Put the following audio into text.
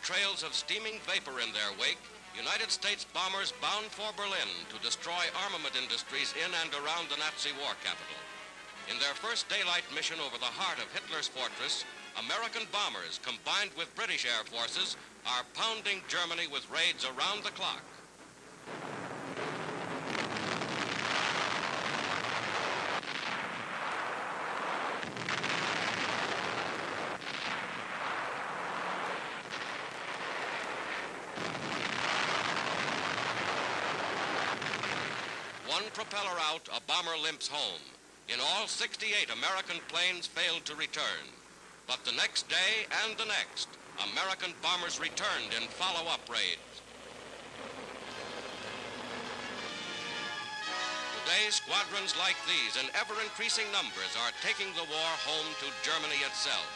trails of steaming vapor in their wake, United States bombers bound for Berlin to destroy armament industries in and around the Nazi war capital. In their first daylight mission over the heart of Hitler's fortress, American bombers, combined with British air forces, are pounding Germany with raids around the clock. One propeller out, a bomber limps home. In all, 68 American planes failed to return. But the next day and the next, American bombers returned in follow-up raids. Today, squadrons like these in ever-increasing numbers are taking the war home to Germany itself.